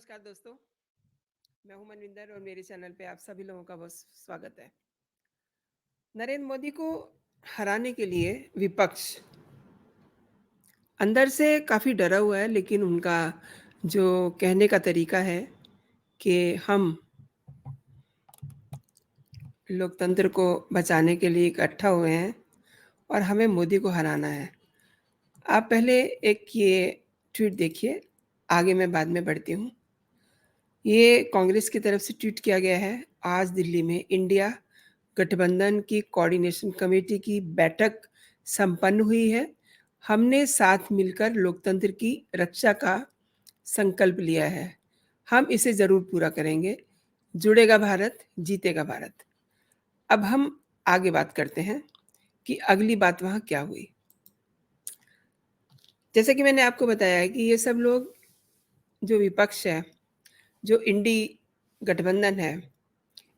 नमस्कार दोस्तों, मैं हूं मनविंदर और मेरे चैनल पे आप सभी लोगों का बहुत स्वागत है। नरेंद्र मोदी को हराने के लिए विपक्ष अंदर से काफ़ी डरा हुआ है, लेकिन उनका जो कहने का तरीका है कि हम लोकतंत्र को बचाने के लिए इकट्ठा हुए हैं और हमें मोदी को हराना है। आप पहले एक ये ट्वीट देखिए, आगे मैं बाद में बढ़ती हूँ। ये कांग्रेस की तरफ से ट्वीट किया गया है। आज दिल्ली में इंडिया गठबंधन की कोऑर्डिनेशन कमेटी की बैठक संपन्न हुई है। हमने साथ मिलकर लोकतंत्र की रक्षा का संकल्प लिया है। हम इसे ज़रूर पूरा करेंगे। जुड़ेगा भारत, जीतेगा भारत। अब हम आगे बात करते हैं कि अगली बात वहाँ क्या हुई। जैसे कि मैंने आपको बताया है कि ये सब लोग जो विपक्ष है, जो इंडी गठबंधन है,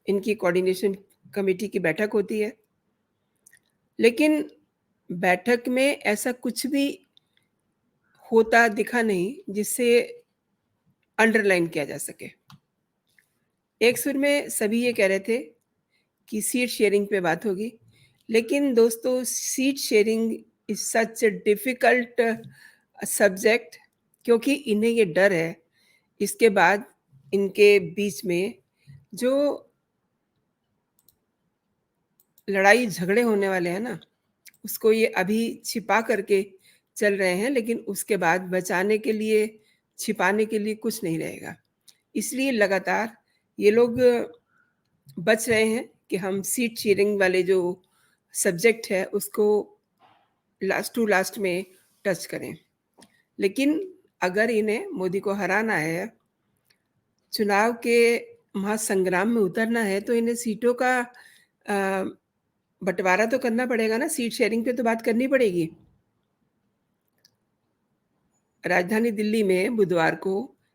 इनकी कोऑर्डिनेशन कमेटी की बैठक होती है, लेकिन बैठक में ऐसा कुछ भी होता दिखा नहीं जिससे अंडरलाइन किया जा सके। एक सुर में सभी ये कह रहे थे कि सीट शेयरिंग पे बात होगी, लेकिन दोस्तों seat sharing is such a difficult subject, क्योंकि इन्हें ये डर है इसके बाद इनके बीच में जो लड़ाई झगड़े होने वाले हैं ना, उसको ये अभी छिपा करके चल रहे हैं, लेकिन उसके बाद बचाने के लिए, छिपाने के लिए कुछ नहीं रहेगा। इसलिए लगातार ये लोग बच रहे हैं कि हम सीट शेयरिंग वाले जो सब्जेक्ट है उसको लास्ट टू लास्ट में टच करें। लेकिन अगर इन्हें मोदी को हराना है, चुनाव के महासंग्राम में उतरना है, तो इन्हें सीटों का बंटवारा तो करना पड़ेगा ना, सीट शेयरिंग पे तो बात करनी पड़ेगी। राजधानी दिल्ली में बुधवार को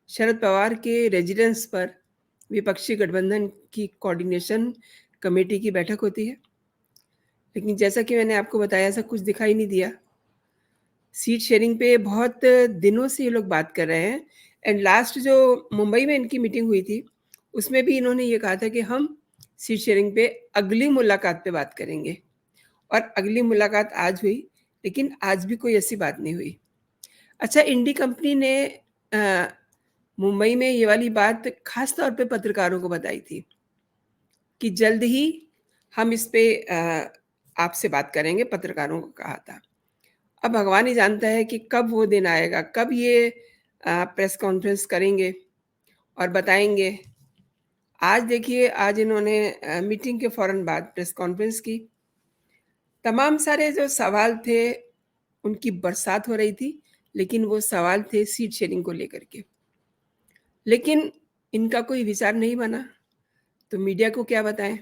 शरद पवार के रेजिडेंस पर विपक्षी गठबंधन की कोऑर्डिनेशन कमेटी की बैठक होती है, लेकिन जैसा कि मैंने आपको बताया ऐसा कुछ दिखाई नहीं दिया। सीट शेयरिंग पे बहुत दिनों से ये लोग बात कर रहे हैं, एंड लास्ट जो मुंबई में इनकी मीटिंग हुई थी उसमें भी इन्होंने ये कहा था कि हम सीट शेयरिंग पे अगली मुलाकात पे बात करेंगे, और अगली मुलाकात आज हुई, लेकिन आज भी कोई ऐसी बात नहीं हुई। अच्छा, इंडी कंपनी ने मुंबई में ये वाली बात खास तौर पे पत्रकारों को बताई थी कि जल्द ही हम इस पे आपसे बात करेंगे, पत्रकारों को कहा था। अब भगवान ही जानता है कि कब वो दिन आएगा, कब ये प्रेस कॉन्फ्रेंस करेंगे और बताएंगे। आज देखिए, आज इन्होंने मीटिंग के फ़ौरन बाद प्रेस कॉन्फ्रेंस की। तमाम सारे जो सवाल थे उनकी बरसात हो रही थी, लेकिन वो सवाल थे सीट शेयरिंग को लेकर के। लेकिन इनका कोई विचार नहीं बना, तो मीडिया को क्या बताएं।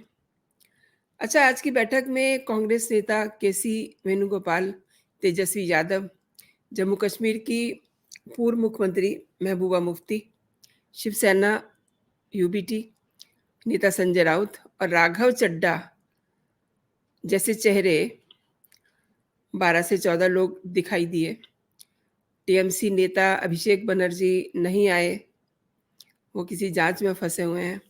अच्छा, आज की बैठक में कांग्रेस नेता केसी वेणुगोपाल, तेजस्वी यादव, जम्मू कश्मीर की पूर्व मुख्यमंत्री महबूबा मुफ्ती, शिवसेना यूबीटी नेता संजय राउत और राघव चड्ढा जैसे चेहरे 12 से 14 लोग दिखाई दिए। टीएमसी नेता अभिषेक बनर्जी नहीं आए, वो किसी जांच में फंसे हुए हैं।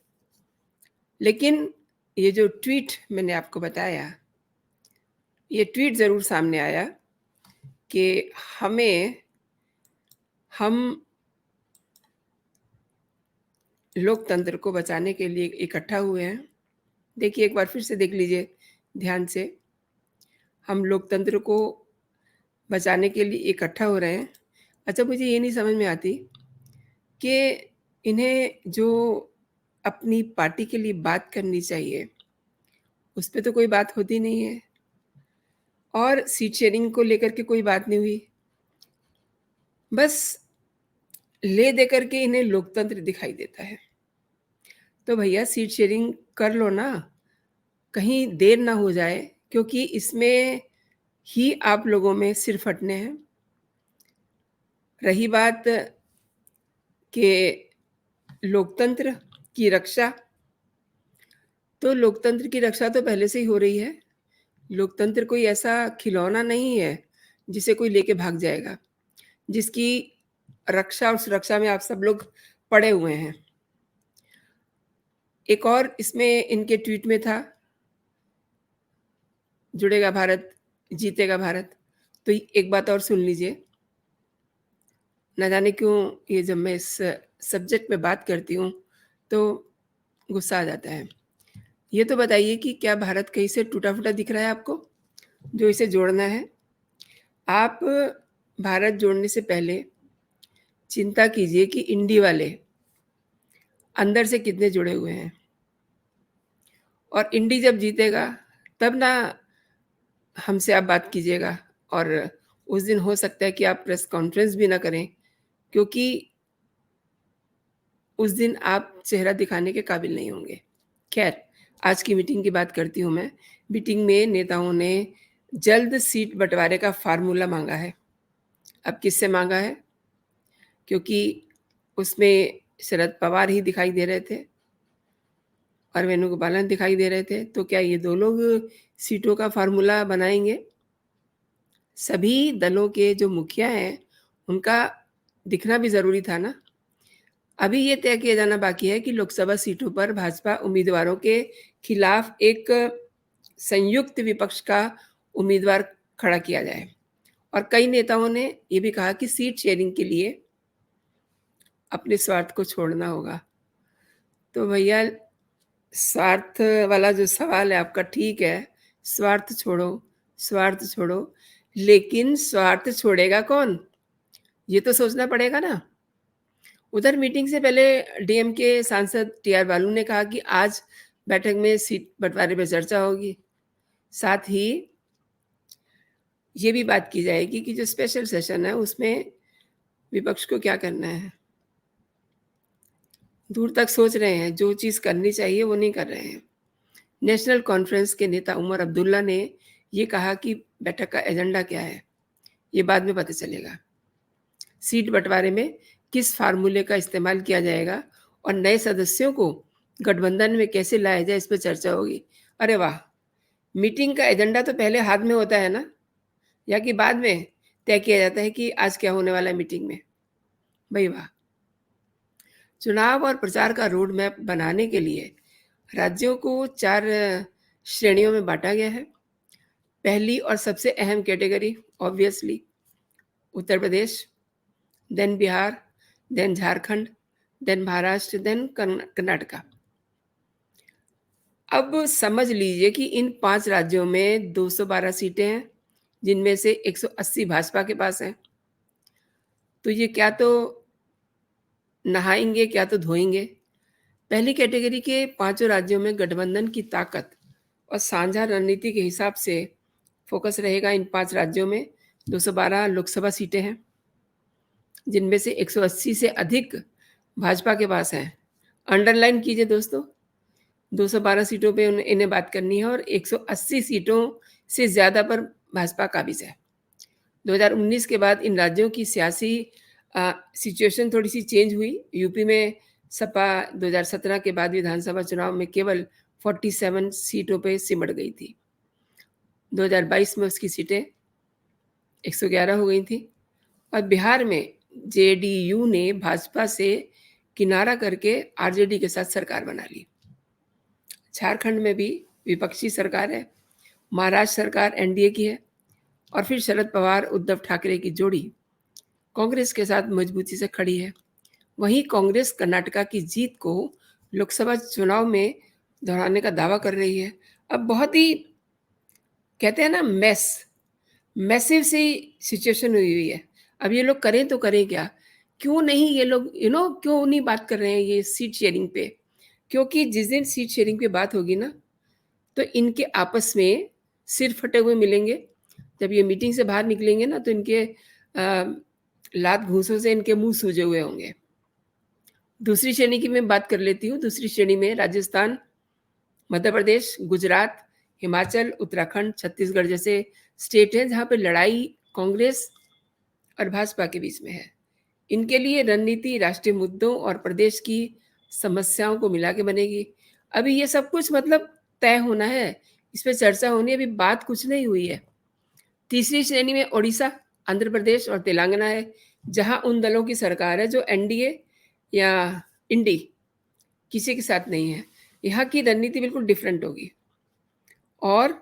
लेकिन ये जो ट्वीट मैंने आपको बताया, ये ट्वीट ज़रूर सामने आया कि हम लोकतंत्र को बचाने के लिए इकट्ठा हुए हैं। देखिए, एक बार फिर से देख लीजिए ध्यान से, हम लोकतंत्र को बचाने के लिए इकट्ठा हो रहे हैं। अच्छा, मुझे ये नहीं समझ में आती कि इन्हें जो अपनी पार्टी के लिए बात करनी चाहिए उस पे तो कोई बात होती नहीं है, और सीट शेयरिंग को लेकर के कोई बात नहीं हुई। बस ले दे करके इन्हें लोकतंत्र दिखाई देता है। तो भैया सीट शेयरिंग कर लो ना, कहीं देर ना हो जाए, क्योंकि इसमें ही आप लोगों में सिर फटने हैं। रही बात कि लोकतंत्र की रक्षा, तो लोकतंत्र की रक्षा तो पहले से ही हो रही है। लोकतंत्र कोई ऐसा खिलौना नहीं है जिसे कोई लेके भाग जाएगा, जिसकी रक्षा और सुरक्षा में आप सब लोग पड़े हुए हैं। एक और इसमें इनके ट्वीट में था, जुड़ेगा भारत, जीतेगा भारत। तो एक बात और सुन लीजिए, ना जाने क्यों ये जब मैं इस सब्जेक्ट में बात करती हूँ, तो गुस्सा आ जाता है। ये तो बताइए कि क्या भारत कहीं से टूटा-फूटा दिख रहा है आपको, जो इसे जोड़ना है? आप भारत जोड़ने से पहले चिंता कीजिए कि इंडी वाले अंदर से कितने जुड़े हुए हैं, और इंडी जब जीतेगा तब ना हमसे आप बात कीजिएगा, और उस दिन हो सकता है कि आप प्रेस कॉन्फ्रेंस भी ना करें, क्योंकि उस दिन आप चेहरा दिखाने के काबिल नहीं होंगे। खैर, आज की मीटिंग की बात करती हूँ मैं। मीटिंग में नेताओं ने जल्द सीट बँटवारे का फ़ॉर्मूला माँगा है। अब किससे माँगा है? क्योंकि उसमें शरद पवार ही दिखाई दे रहे थे और वेणुगोपालन दिखाई दे रहे थे, तो क्या ये 2 लोग सीटों का फ़ॉर्मूला बनाएँगे? सभी दलों के जो मुखिया हैं, उनका दिखना भी ज़रूरी था ना। अभी ये तय किया जाना बाकी है कि लोकसभा सीटों पर भाजपा उम्मीदवारों के खिलाफ एक संयुक्त विपक्ष का उम्मीदवार खड़ा किया जाए, और कई नेताओं ने ये भी कहा कि सीट शेयरिंग के लिए अपने स्वार्थ को छोड़ना होगा। तो भैया, स्वार्थ वाला जो सवाल है आपका ठीक है, स्वार्थ छोड़ो, लेकिन स्वार्थ छोड़ेगा कौन? ये तो सोचना पड़ेगा ना। उधर मीटिंग से पहले डीएमके सांसद टीआर बालू ने कहा कि आज बैठक में सीट बँटवारे पे चर्चा होगी। साथ ही ये भी बात की जाएगी कि जो स्पेशल सेशन है उसमें विपक्ष को क्या करना है। दूर तक सोच रहे हैं, जो चीज़ करनी चाहिए वो नहीं कर रहे हैं। नेशनल कॉन्फ्रेंस के नेता उमर अब्दुल्ला ने ये कहा कि बैठक का एजेंडा क्या है, ये बाद में पता चलेगा। सीट बँटवारे में किस फ़ॉर्मूले का इस्तेमाल किया जाएगा और नए सदस्यों को गठबंधन में कैसे लाया जाए, इस पे चर्चा होगी। अरे वाह! मीटिंग का एजेंडा तो पहले हाथ में होता है ना, या कि बाद में तय किया जाता है कि आज क्या होने वाला है मीटिंग में? भई वाह! चुनाव और प्रचार का रोड मैप बनाने के लिए राज्यों को 4 श्रेणियों में बाँटा गया है। पहली और सबसे अहम category obviously Uttar Pradesh, then Bihar, then Jharkhand, then Maharashtra, then Karnataka. अब समझ लीजिए कि इन 5 राज्यों में 212 सीटें हैं, जिनमें से 180 भाजपा के पास हैं। तो ये क्या तो नहाएँगे, क्या तो धोएँगे। पहली कैटेगरी के पाँचों राज्यों में गठबंधन की ताकत और साझा रणनीति के हिसाब से फोकस रहेगा इन 5 राज्यों में। 212 लोकसभा सीटें हैं, जिनमें से 180 से अधिक भाजपा के पास हैं। अंडरलाइन कीजिए दोस्तों, 212 सीटों पे इन्हें बात करनी है और 180 सीटों से ज़्यादा पर भाजपा काबिज़ है। 2019 के बाद इन राज्यों की सियासी सिचुएशन थोड़ी-सी चेंज हुई। यूपी में सपा 2017 के बाद विधानसभा चुनाव में केवल 47 सीटों पे सिमट गई थी। 2022 में उसकी सीटें 111 हो गई थी, और बिहार में जेडीयू ने भाजपा से किनारा करके आरजेडी के साथ सरकार बना ली। झारखंड में भी विपक्षी सरकार है, महाराष्ट्र सरकार एनडीए की है, और फिर शरद पवार उद्धव ठाकरे की जोड़ी कांग्रेस के साथ मजबूती से खड़ी है। वहीं कांग्रेस कर्नाटका की जीत को लोकसभा चुनाव में दोहराने का दावा कर रही है। अब बहुत ही कहते हैं ना मैसिव सी सिचुएशन हुई है। अब ये लोग करें तो करें क्या? क्यों नहीं ये लोग क्यों नहीं बात कर रहे हैं ये सीट शेयरिंग पे? क्योंकि जिस दिन सीट शेयरिंग पे बात होगी ना, तो इनके आपस में सिर फटे हुए मिलेंगे। जब ये मीटिंग से बाहर निकलेंगे ना, तो इनके लात घूँसों से इनके मुँह सूजे हुए होंगे। दूसरी श्रेणी की मैं बात कर लेती हूँ। दूसरी श्रेणी में राजस्थान, मध्य प्रदेश, गुजरात, हिमाचल, उत्तराखंड, छत्तीसगढ़ जैसे स्टेट हैं, जहाँ पे लड़ाई कांग्रेस और भाजपा के बीच में है। इनके लिए रणनीति राष्ट्रीय मुद्दों और प्रदेश की समस्याओं को मिला के बनेगी। अभी ये सब कुछ मतलब तय होना है, इस पे चर्चा होनी है, अभी बात कुछ नहीं हुई है। तीसरी श्रेणी में ओडिशा, आंध्र प्रदेश और तेलंगाना है, जहाँ उन दलों की सरकार है जो एनडीए या इंडी, किसी के साथ नहीं है। यहाँ की रणनीति बिल्कुल डिफरेंट होगी। और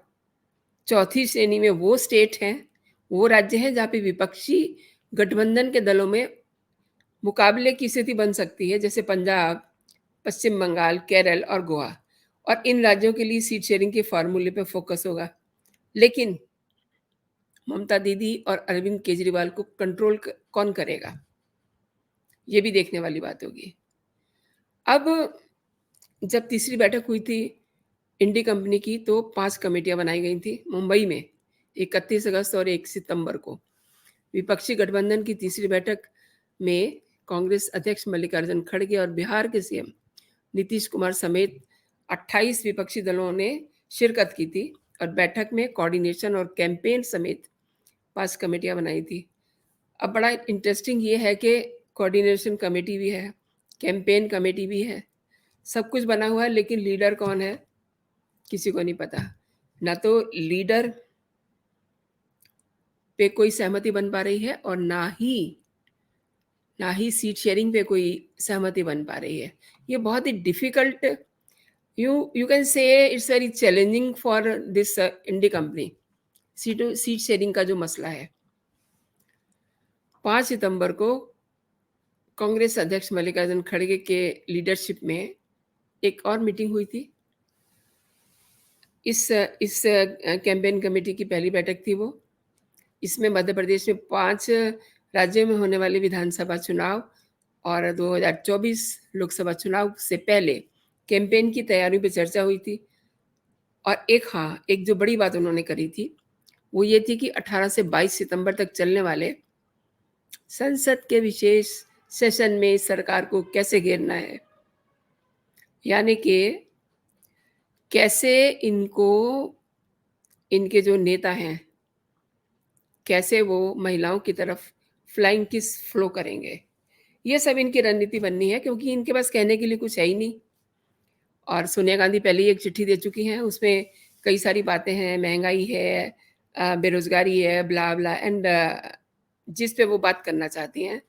चौथी श्रेणी में वो स्टेट हैं, वो राज्य हैं जहाँ पे विपक्षी गठबंधन के दलों में मुकाबले की स्थिति बन सकती है, जैसे पंजाब, पश्चिम बंगाल, केरल और गोवा। और इन राज्यों के लिए सीट शेयरिंग के फॉर्मूले पे फोकस होगा। लेकिन ममता दीदी और अरविंद केजरीवाल को कंट्रोल कौन करेगा, ये भी देखने वाली बात होगी। अब जब तीसरी बैठक हुई थी इंडी कंपनी की, तो 5 कमेटियां बनाई गई थी मुंबई में 31 अगस्त और 1 सितंबर को। विपक्षी गठबंधन की तीसरी बैठक में कांग्रेस अध्यक्ष मल्लिकार्जुन खड़गे और बिहार के सीएम नीतीश कुमार समेत 28 विपक्षी दलों ने शिरकत की थी। और बैठक में कोऑर्डिनेशन और कैंपेन समेत 5 कमेटियां बनाई थी। अब बड़ा इंटरेस्टिंग ये है कि कोऑर्डिनेशन कमेटी भी है, कैंपेन कमेटी भी है, सब कुछ बना हुआ है, लेकिन लीडर कौन है किसी को नहीं पता। ना तो लीडर पे कोई सहमति बन पा रही है और ना ही सीट शेयरिंग पे कोई सहमति बन पा रही है। ये बहुत ही difficult, you can say it's very challenging for this INDI company. Seat sharing का जो मसला है, 5 सितंबर को कांग्रेस अध्यक्ष मल्लिकार्जुन खड़गे के लीडरशिप में एक और मीटिंग हुई थी। इस कैंपेन कमेटी की पहली बैठक थी वो। इसमें मध्य प्रदेश में 5 राज्यों में होने वाले विधानसभा चुनाव और 2024 लोकसभा चुनाव से पहले कैंपेन की तैयारी पे चर्चा हुई थी। और एक जो बड़ी बात उन्होंने करी थी, वो ये थी कि 18 से 22 सितंबर तक चलने वाले संसद के विशेष सेशन में सरकार को कैसे घेरना है। यानी कि कैसे इनके जो नेता हैं, कैसे वो महिलाओं की तरफ फ्लाइंग किस फ्लो करेंगे। ये सब इनकी रणनीति बननी है, क्योंकि इनके पास कहने के लिए कुछ है ही नहीं। और सोनिया गांधी पहले ही एक चिट्ठी दे चुकी हैं, उसमें कई सारी बातें हैं, महंगाई है, बेरोजगारी है, ब्ला ब्ला एंड जिस पे वो बात करना चाहती हैं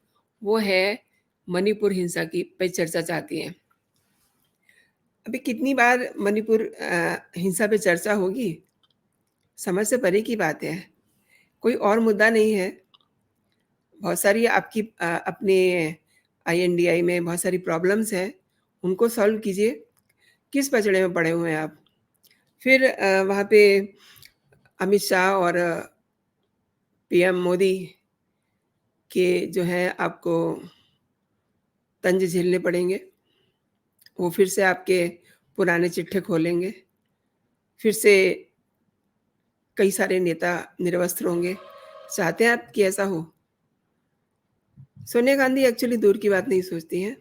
वो है मणिपुर हिंसा की पे चर्चा चाहती हैं। अभी कितनी बार मणिपुर हिंसा पे चर्चा होगी, समझ से परे की बात है। कोई और मुद्दा नहीं है। बहुत सारी आपकी अपने आईएनडीआई में बहुत सारी प्रॉब्लम्स हैं, उनको सॉल्व कीजिए। किस पचड़े में पड़े हुए हैं आप? फिर वहाँ पे अमित शाह और पीएम मोदी के जो हैं आपको तंज झेलने पड़ेंगे। वो फिर से आपके पुराने चिट्ठे खोलेंगे, फिर से कई सारे नेता निर्वस्त्र होंगे। चाहते हैं आप कि ऐसा हो? सोनिया गांधी एक्चुअली दूर की बात नहीं सोचती हैं,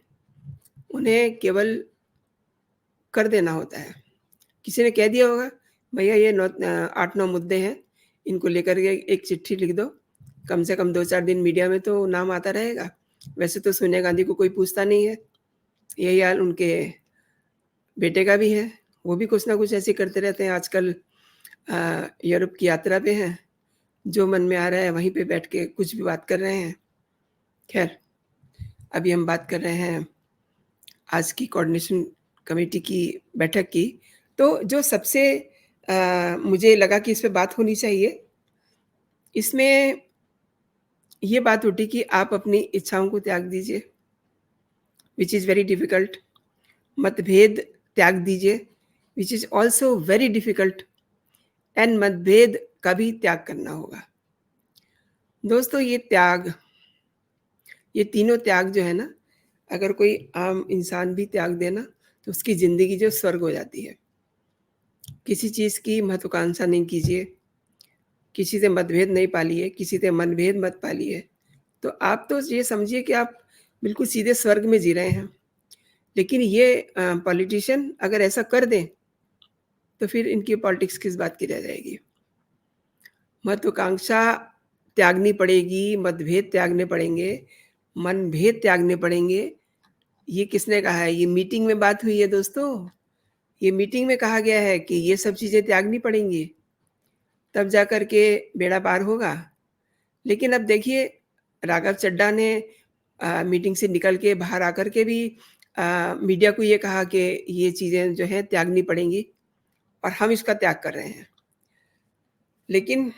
उन्हें केवल कर देना होता है। किसी ने कह दिया होगा, भैया ये 8-9 मुद्दे हैं, इनको लेकर के एक चिट्ठी लिख दो, कम से कम 2-4 दिन मीडिया में तो नाम आता रहेगा। वैसे तो सोनिया गांधी को कोई पूछता नहीं है। यही हाल उनके बेटे का भी है, वो भी कुछ ना कुछ ऐसे करते रहते हैं। आजकल यूरोप की यात्रा पे हैं, जो मन में आ रहा है वहीं पे बैठ के कुछ भी बात कर रहे हैं। खैर, अभी हम बात कर रहे हैं आज की कोऑर्डिनेशन कमेटी की बैठक की। तो जो सबसे मुझे लगा कि इस पे बात होनी चाहिए, इसमें ये बात उठी कि आप अपनी इच्छाओं को त्याग दीजिए, विच इज़ वेरी डिफ़िकल्ट। मतभेद त्याग दीजिए, which is also very difficult. And मतभेद का भी त्याग करना होगा। दोस्तों, ये तीनों त्याग जो है ना, अगर कोई आम इंसान भी त्याग दे ना, तो उसकी ज़िंदगी जो स्वर्ग हो जाती है। किसी चीज़ की महत्वाकांक्षा नहीं कीजिए, किसी से मतभेद नहीं पालिए, किसी से मनभेद मत पालिए। तो आप तो ये समझिए कि आप बिल्कुल सीधे स्वर्ग में जी रहे हैं। लेकिन ये पॉलिटिशियन अगर ऐसा कर दें, तो फिर इनकी पॉलिटिक्स किस बात की रह जाएगी। महत्वाकांक्षा त्यागनी पड़ेगी, मतभेद त्यागने पड़ेंगे, मनभेद त्यागने पड़ेंगे। ये किसने कहा है? ये मीटिंग में बात हुई है दोस्तों। ये मीटिंग में कहा गया है कि ये सब चीज़ें त्यागनी पड़ेंगी, तब जा कर के बेड़ा पार होगा। लेकिन अब देखिए, राघव चड्ढा ने मीटिंग से निकल के बाहर आकर के भी मीडिया को ये कहा कि ये चीज़ें जो हैं त्यागनी पड़ेंगी और हम इसका त्याग कर रहे हैं। लेकिन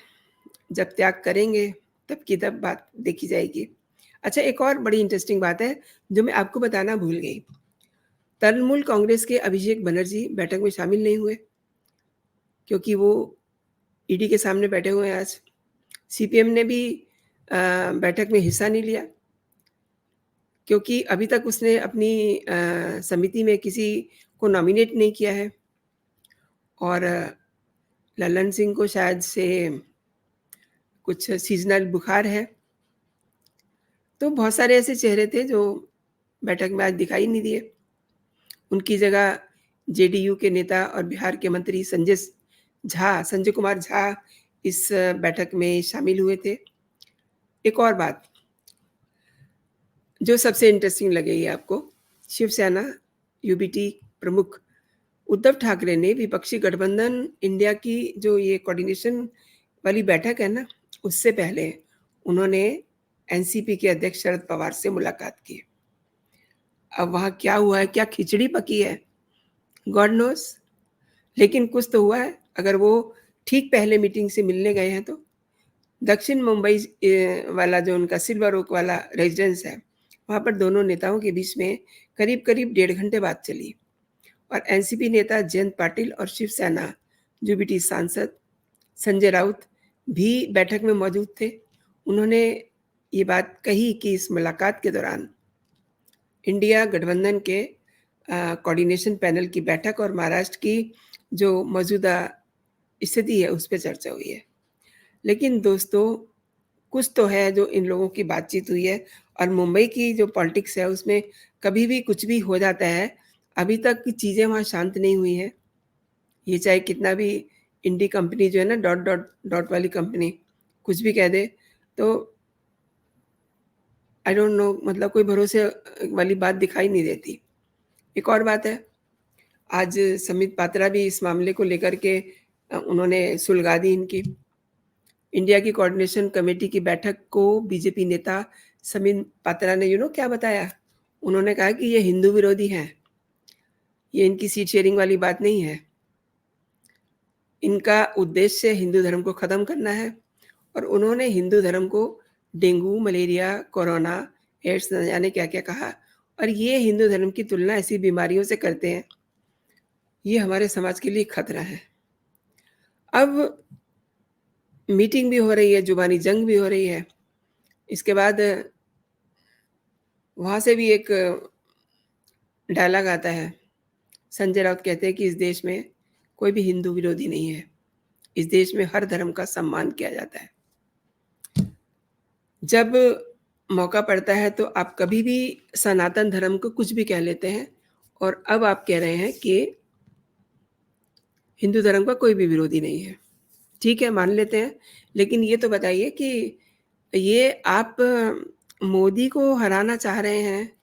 जब त्याग करेंगे तब की तब बात देखी जाएगी। अच्छा, एक और बड़ी इंटरेस्टिंग बात है जो मैं आपको बताना भूल गई। तृणमूल कांग्रेस के अभिषेक बनर्जी बैठक में शामिल नहीं हुए क्योंकि वो ईडी के सामने बैठे हुए हैं आज। सीपीएम ने भी बैठक में हिस्सा नहीं लिया क्योंकि अभी तक उसने अपनी समिति में किसी को नॉमिनेट नहीं किया है और लल्लन सिंह को शायद से कुछ सीज़नल बुखार है। तो बहुत सारे ऐसे चेहरे थे जो बैठक में आज दिखाई नहीं दिए। उनकी जगह जेडीयू के नेता और बिहार के मंत्री संजय कुमार झा इस बैठक में शामिल हुए थे। एक और बात जो सबसे इंटरेस्टिंग लगेगी आपको, शिवसेना यूबीटी प्रमुख उद्धव ठाकरे ने विपक्षी गठबंधन इंडिया की जो ये कोऑर्डिनेशन वाली बैठक है ना, उससे पहले उन्होंने एनसीपी के अध्यक्ष शरद पवार से मुलाकात की। अब वहाँ क्या हुआ है, क्या खिचड़ी पकी है, गॉड नोज़। लेकिन कुछ तो हुआ है। अगर वो ठीक पहले मीटिंग से मिलने गए हैं तो दक्षिण मुंबई वाला जो उनका सिल्वर ओक वाला रेजिडेंस है, वहाँ पर दोनों नेताओं के बीच में करीब-करीब 1.5 घंटे बात चली और एनसीपी नेता जयंत पाटिल और शिवसेना यूबीटी सांसद संजय राउत भी बैठक में मौजूद थे। उन्होंने ये बात कही कि इस मुलाकात के दौरान इंडिया गठबंधन के कोऑर्डिनेशन पैनल की बैठक और महाराष्ट्र की जो मौजूदा स्थिति है, उस पे चर्चा हुई है। लेकिन दोस्तों, कुछ तो है जो इन लोगों की बातचीत हुई है और मुंबई की जो पॉलिटिक्स है, उसमें कभी भी कुछ भी हो जाता है। अभी तक चीज़ें वहाँ शांत नहीं हुई हैं। ये चाहे कितना भी इंडी कंपनी जो है ना, डॉट, डॉट, डॉट वाली कंपनी कुछ भी कह दे, तो आई डोंट नो, मतलब कोई भरोसे वाली बात दिखाई नहीं देती। एक और बात है, आज समित पात्रा भी इस मामले को लेकर के उन्होंने सुलगा दी इनकी। इंडिया की कोऑर्डिनेशन कमेटी की बैठक को बीजेपी नेता समित पात्रा ने क्या बताया? उन्होंने कहा कि ये हिंदू विरोधी हैं। ये इनकी सीट शेयरिंग वाली बात नहीं है। इनका उद्देश्य हिंदू धर्म को ख़त्म करना है और उन्होंने हिंदू धर्म को डेंगू, मलेरिया, कोरोना, एड्स न जाने क्या-क्या कहा और ये हिंदू धर्म की तुलना ऐसी बीमारियों से करते हैं। ये हमारे समाज के लिए खतरा है। अब मीटिंग भी हो रही है, ज़ुबानी जंग भी हो रही है। इसके बाद वहाँ से भी एक डायलॉग आता है। संजय राउत कहते हैं कि इस देश में कोई भी हिंदू विरोधी नहीं है। इस देश में हर धर्म का सम्मान किया जाता है। जब मौका पड़ता है तो आप कभी भी सनातन धर्म को कुछ भी कह लेते हैं और अब आप कह रहे हैं कि हिंदू धर्म का कोई भी विरोधी नहीं है। ठीक है, मान लेते हैं, लेकिन ये तो बताइए कि ये आप मोदी को हराना चाह रहे हैं,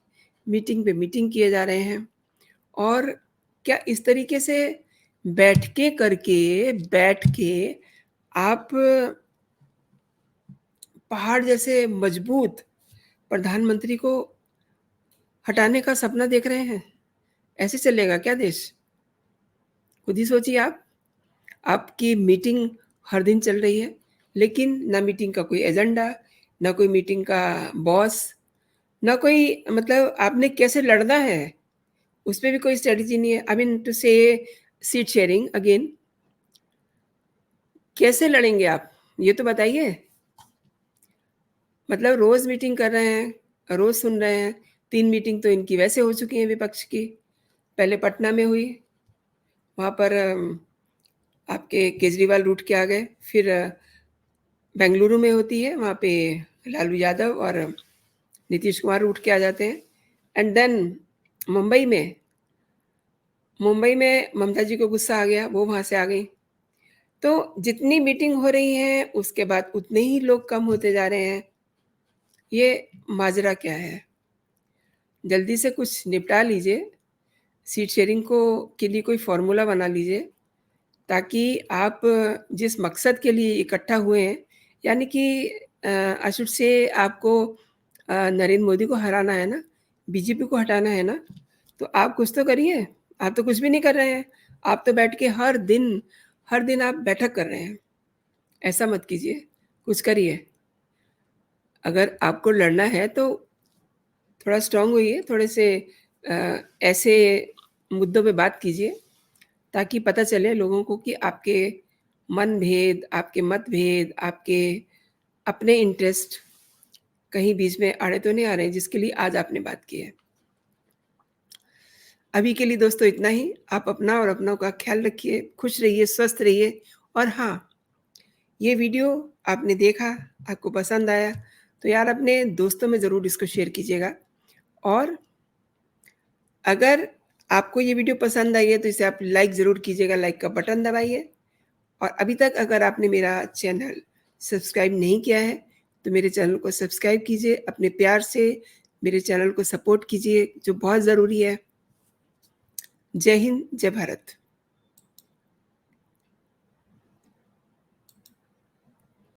मीटिंग पे मीटिंग किए जा रहे हैं और क्या इस तरीके से बैठ के आप पहाड़ जैसे मजबूत प्रधानमंत्री को हटाने का सपना देख रहे हैं? ऐसे चलेगा क्या देश? खुद ही सोचिए आप। आपकी मीटिंग हर दिन चल रही है, लेकिन ना मीटिंग का कोई एजेंडा, ना कोई मीटिंग का बॉस, ना कोई, मतलब आपने कैसे लड़ना है, उस पे भी कोई स्ट्रैटेजी नहीं है। आई मीन टू से सीट शेयरिंग अगेन, कैसे लड़ेंगे आप? ये तो बताइए। मतलब रोज़ मीटिंग कर रहे हैं, रोज़ सुन रहे हैं। 3 मीटिंग तो इनकी वैसे हो चुकी हैं विपक्ष की। पहले पटना में हुई, वहाँ पर आपके केजरीवाल रूठ के आ गए, फिर बेंगलुरु में होती है, वहाँ पे लालू यादव और नीतीश कुमार उठ के आ जाते हैं एंड देन मुंबई में ममता जी को गुस्सा आ गया, वो वहाँ से आ गई। तो जितनी मीटिंग हो रही है, उसके बाद उतने ही लोग कम होते जा रहे हैं। ये माजरा क्या है? जल्दी से कुछ निपटा लीजिए, सीट शेयरिंग को के लिए कोई फ़ॉर्मूला बना लीजिए, ताकि आप जिस मकसद के लिए इकट्ठा हुए हैं, यानी कि आई शुड से आपको नरेंद्र मोदी को हराना है ना, बीजेपी को हटाना है ना, तो आप कुछ तो करिए। आप तो कुछ भी नहीं कर रहे हैं। आप तो बैठ के हर दिन आप बैठक कर रहे हैं। ऐसा मत कीजिए, कुछ करिए। अगर आपको लड़ना है तो थोड़ा स्ट्रॉन्ग होइए, थोड़े से ऐसे मुद्दों पे बात कीजिए ताकि पता चले लोगों को कि आपके मनभेद, आपके मतभेद, आपके अपने इंटरेस्ट कहीं बीच में आड़े तो नहीं आ रहे हैं, जिसके लिए आज आपने बात की है। अभी के लिए दोस्तों इतना ही। आप अपना और अपनों का ख्याल रखिए, खुश रहिए, स्वस्थ रहिए और हाँ, ये वीडियो आपने देखा, आपको पसंद आया, तो यार अपने दोस्तों में ज़रूर इसको शेयर कीजिएगा और अगर आपको ये वीडियो पसंद आई है तो इसे आप लाइक ज़रूर कीजिएगा, लाइक का बटन दबाइए और अभी तक अगर आपने मेरा चैनल सब्सक्राइब नहीं किया है, तो मेरे चैनल को सब्सक्राइब कीजिए, अपने प्यार से मेरे चैनल को सपोर्ट कीजिए, जो बहुत ज़रूरी है। जय हिंद, जय भारत।